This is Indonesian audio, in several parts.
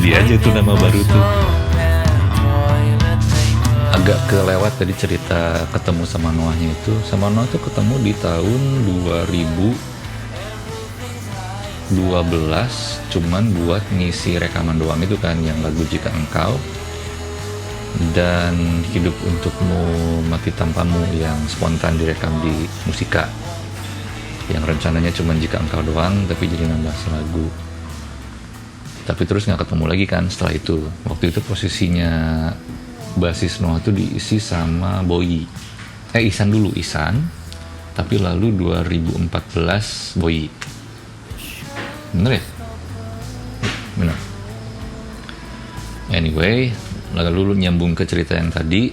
Kindi aja tuh nama baru tuh. Agak kelewat tadi cerita ketemu sama Noahnya itu. Sama Noah tuh ketemu di tahun 2012, cuman buat ngisi rekaman doang itu kan, yang lagu Jika Engkau dan Hidup Untukmu Mati Tanpamu yang spontan direkam di Musika, yang rencananya cuma Jika Engkau doang tapi jadi nambah lagu. Tapi terus nggak ketemu lagi kan setelah itu. Waktu itu posisinya basis Noah tuh diisi sama Boy. Ihsan dulu, Ihsan. Tapi lalu 2014 Boy. Bener ya? Bener. Anyway, lalu nyambung ke cerita yang tadi.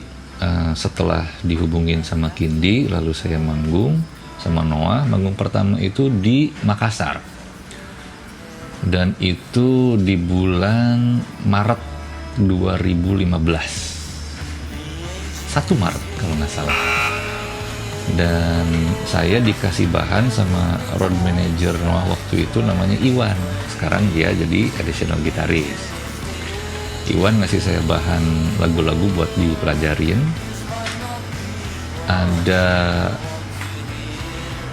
Setelah dihubungin sama Kindi, lalu saya manggung sama Noah. Manggung pertama itu di Makassar. Dan itu di bulan Maret 2015. 1 Maret kalau nggak salah. Dan saya dikasih bahan sama road manager Noah waktu itu, namanya Iwan. Sekarang dia jadi additional gitaris. Iwan ngasih saya bahan lagu-lagu buat dipelajarin. Ada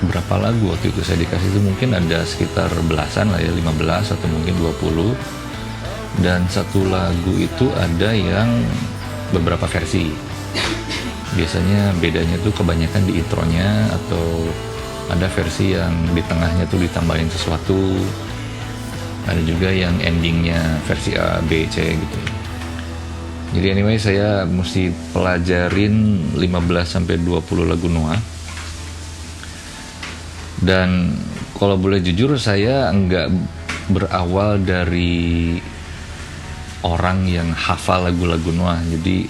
berapa lagu waktu itu saya dikasih, itu mungkin ada sekitar belasan lah ya, 15 atau mungkin 20. Dan satu lagu itu ada yang beberapa versi. Biasanya bedanya tuh kebanyakan di intronya, atau ada versi yang di tengahnya tuh ditambahin sesuatu. Ada juga yang endingnya versi A, B, C gitu. Jadi anyway, saya mesti pelajarin 15-20 lagu Noah. Dan kalau boleh jujur, saya nggak berawal dari orang yang hafal lagu-lagu Noah. Jadi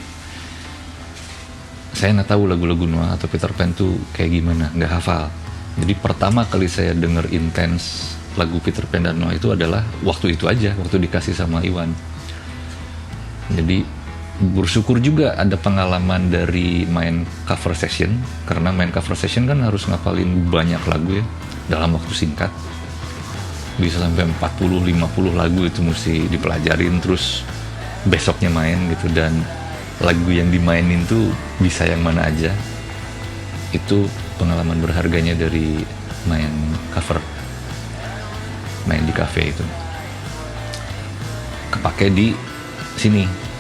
saya nggak tahu lagu-lagu Noah atau Peter Pan tuh kayak gimana, nggak hafal. Jadi pertama kali saya denger intens lagu Peter Pan dan Noah itu adalah waktu itu aja, waktu dikasih sama Iwan. Jadi bersyukur juga ada pengalaman dari main cover session, karena main cover session kan harus ngapalin banyak lagu ya dalam waktu singkat, bisa sampai 40-50 lagu itu mesti dipelajarin, terus besoknya main gitu. Dan lagu yang dimainin tuh bisa yang mana aja. Itu pengalaman berharganya dari main cover, main di cafe itu, kepake di sini.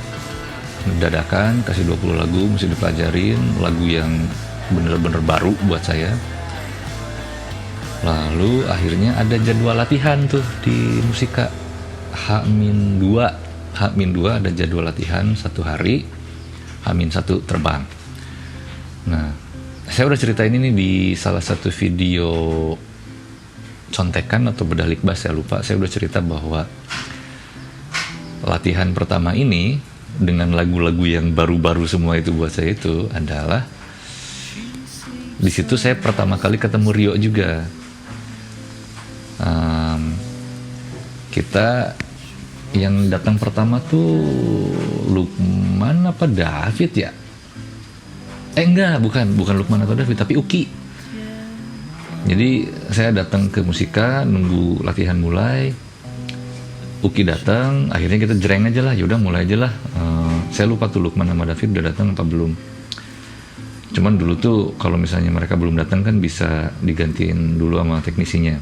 Dadakan kasih 20 lagu mesti dipelajarin, lagu yang bener-bener baru buat saya. Lalu akhirnya ada jadwal latihan tuh di Musika. H-2 ada jadwal latihan 1 hari, H-1 terbang. Nah, saya udah ceritain ini di salah satu video contekan atau bedalik bass, saya lupa. Saya udah cerita bahwa latihan pertama ini dengan lagu-lagu yang baru-baru semua itu buat saya itu adalah di situ saya pertama kali ketemu Rio juga. Kita yang datang pertama tuh Lukman apa David ya? Bukan Lukman atau David, tapi Uki. Jadi saya datang ke Musika nunggu latihan mulai. Uki datang, akhirnya kita jreng aja lah, yaudah mulai aja lah. Saya lupa tuh Lukman sama David udah datang apa belum. Cuman dulu tuh kalau misalnya mereka belum datang kan bisa digantiin dulu sama teknisinya.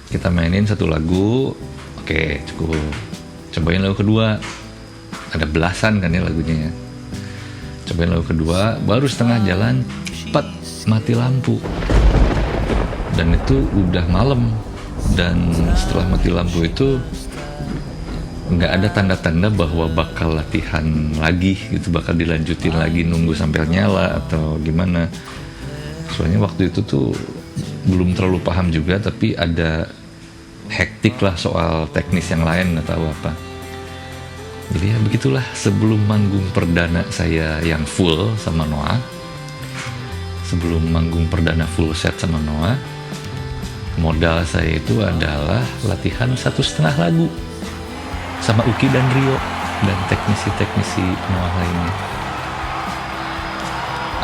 Kita mainin 1 lagu, oke cukup. Cobain lagu kedua, ada belasan kan ya lagunya ya. Cobain lagu kedua, baru setengah jalan, cepat mati lampu. Dan itu udah malam. Dan setelah mati lampu itu nggak ada tanda-tanda bahwa bakal latihan lagi gitu, bakal dilanjutin lagi nunggu sampai nyala atau gimana. Soalnya waktu itu tuh belum terlalu paham juga, tapi ada hektik lah soal teknis yang lain, nggak tahu apa. Jadi ya begitulah, sebelum manggung perdana saya yang full sama Noah, sebelum manggung perdana full set sama Noah, modal saya itu adalah latihan 1,5 lagu sama Uki dan Rio dan teknisi-teknisi Noah lainnya.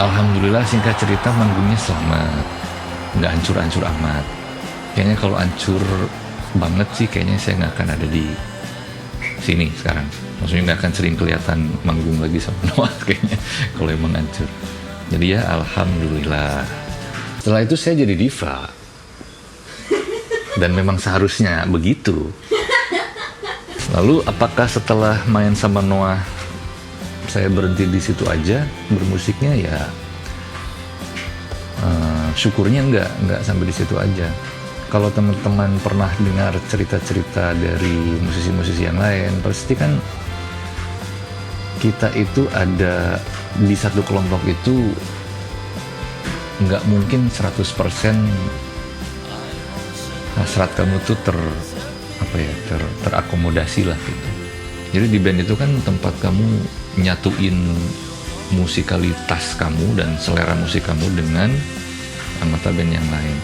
Alhamdulillah singkat cerita manggungnya selamat, nggak hancur-hancur amat. Kayaknya kalau hancur banget sih kayaknya saya nggak akan ada di sini sekarang. Maksudnya nggak akan sering kelihatan manggung lagi sama Noah kayaknya kalau emang hancur. Jadi ya alhamdulillah. Setelah itu saya jadi diva. Dan memang seharusnya begitu. Lalu apakah setelah main sama Noah saya berhenti di situ aja bermusiknya? Ya syukurnya nggak sampai di situ aja. Kalau teman-teman pernah dengar cerita-cerita dari musisi-musisi yang lain, pasti kan kita itu ada di satu kelompok itu nggak mungkin 100% hasrat kamu tuh terakomodasi lah gitu. Jadi di band itu kan tempat kamu nyatuin musikalitas kamu dan selera musik kamu dengan anggota band yang lain.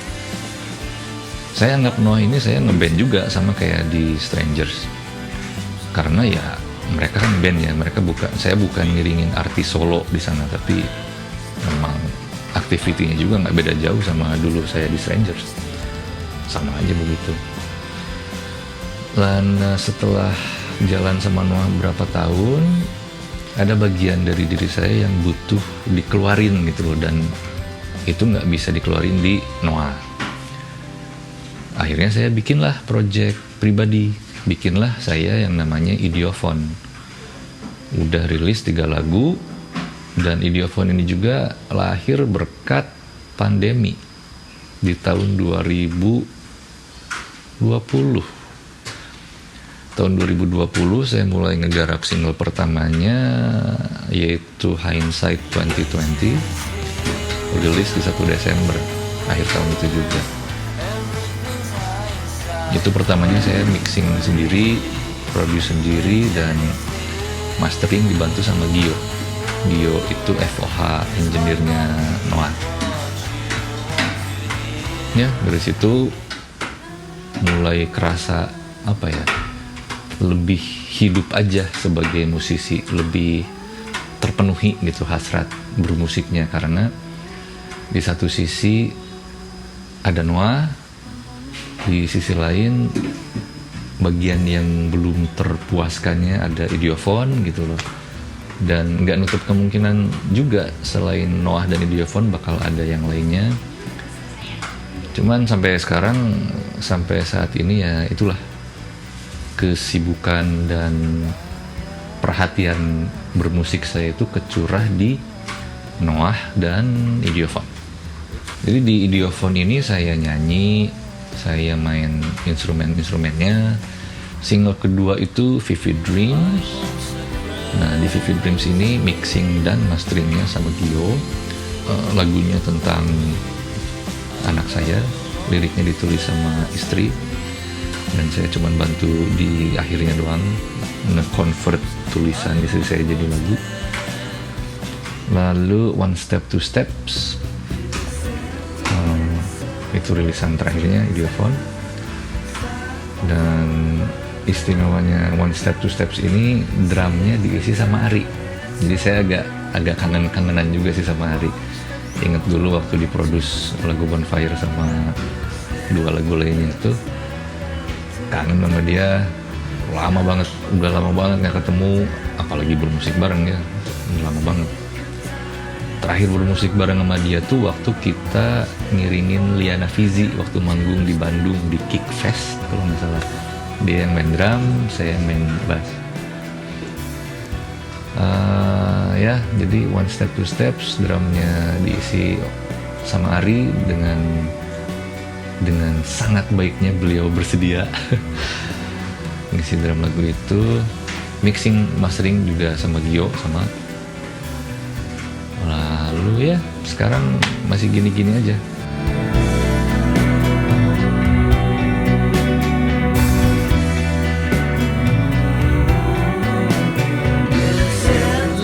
Saya anggap Noah ini saya ngeband juga sama kayak di Strangers. Karena ya mereka kan band ya, saya bukan ngiringin artis solo di sana, tapi memang aktivitinya juga nggak beda jauh sama dulu saya di Strangers. Sama aja begitu. Dan setelah jalan sama Noah berapa tahun, ada bagian dari diri saya yang butuh dikeluarin gitu loh, dan itu nggak bisa dikeluarin di Noah. Akhirnya saya bikinlah project pribadi, bikinlah saya yang namanya Idiophone. Udah rilis 3 lagu, dan Idiophone ini juga lahir berkat pandemi di tahun 2020. Tahun 2020 saya mulai ngegarap single pertamanya, yaitu Hindsight 2020, rilis di 1 Desember akhir tahun itu juga. Itu pertamanya saya mixing sendiri, produce sendiri, dan mastering dibantu sama Gio. Gio itu FOH, engineer-nya Noah. Ya, dari situ mulai kerasa lebih hidup aja sebagai musisi, lebih terpenuhi gitu hasrat bermusiknya, karena di satu sisi ada Noah, di sisi lain bagian yang belum terpuaskannya ada Idiophone gitu loh. Dan nggak nutup kemungkinan juga selain Noah dan Idiophone bakal ada yang lainnya. Cuman sampai sekarang, sampai saat ini ya itulah kesibukan dan perhatian bermusik saya itu kecurah di Noah dan Idiophone. Jadi di Idiophone ini saya nyanyi, saya main instrumennya. Single kedua itu Vivid Dreams. Nah, di Vivid Dreams ini mixing dan masteringnya sama Gio. Lagunya tentang anak saya, liriknya ditulis sama istri, dan saya cuma bantu di akhirnya doang, nge-convert tulisan istri saya jadi lagu. Lalu One Step Two Steps, itu rilisan terakhirnya Idiophone. Dan istimewanya One Step Two Steps ini drumnya diisi sama Ari. Jadi saya agak kangen-kangenan juga sih sama Ari. Ingat dulu waktu diproduce lagu Bonfire sama 2 lagu lainnya itu, kangen sama dia. Udah lama banget nggak ketemu, apalagi bermusik bareng ya, udah lama banget. Terakhir bermusik bareng sama dia tuh waktu kita ngiringin Liana Fizi waktu manggung di Bandung di Kick Fest kalau nggak salah. Dia yang main drum, saya yang main bass. Ya, jadi One Step Two Steps, drumnya diisi sama Ari dengan sangat baiknya beliau bersedia ngisi drum lagu itu. Mixing mastering juga sama Gio sama. Lalu ya sekarang masih gini-gini aja.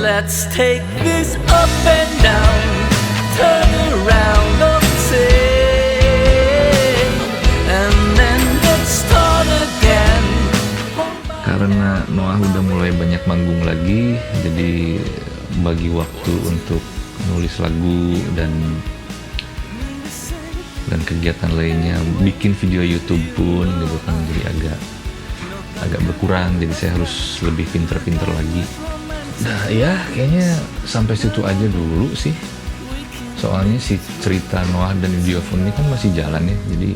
Let's take this up and down, turn around the same, and then let's start again. Karena Noah udah mulai banyak manggung lagi, jadi bagi waktu untuk nulis lagu dan kegiatan lainnya, bikin video YouTube pun gitu kan, jadi agak agak berkurang, jadi saya harus lebih pinter-pinter lagi. Nah ya kayaknya sampai situ aja dulu sih, soalnya si cerita Noah dan Idiofon ini kan masih jalan ya, jadi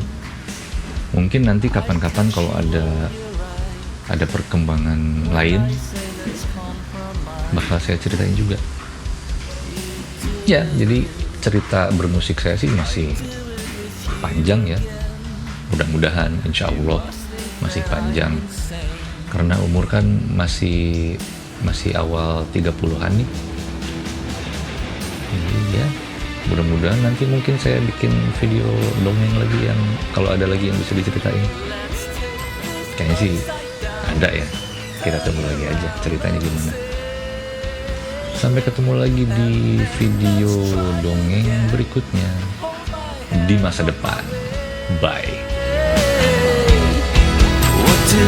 mungkin nanti kapan-kapan kalau ada perkembangan lain bakal saya ceritain juga ya. Jadi cerita bermusik saya sih masih panjang ya, mudah-mudahan insya Allah masih panjang, karena umur kan masih awal 30-an nih. Jadi ya mudah-mudahan nanti mungkin saya bikin video dongeng lagi yang kalau ada lagi yang bisa diceritain. Kayaknya sih ada ya, kita tunggu lagi aja ceritanya gimana. Sampai ketemu lagi di video dongeng berikutnya di masa depan. Bye. What do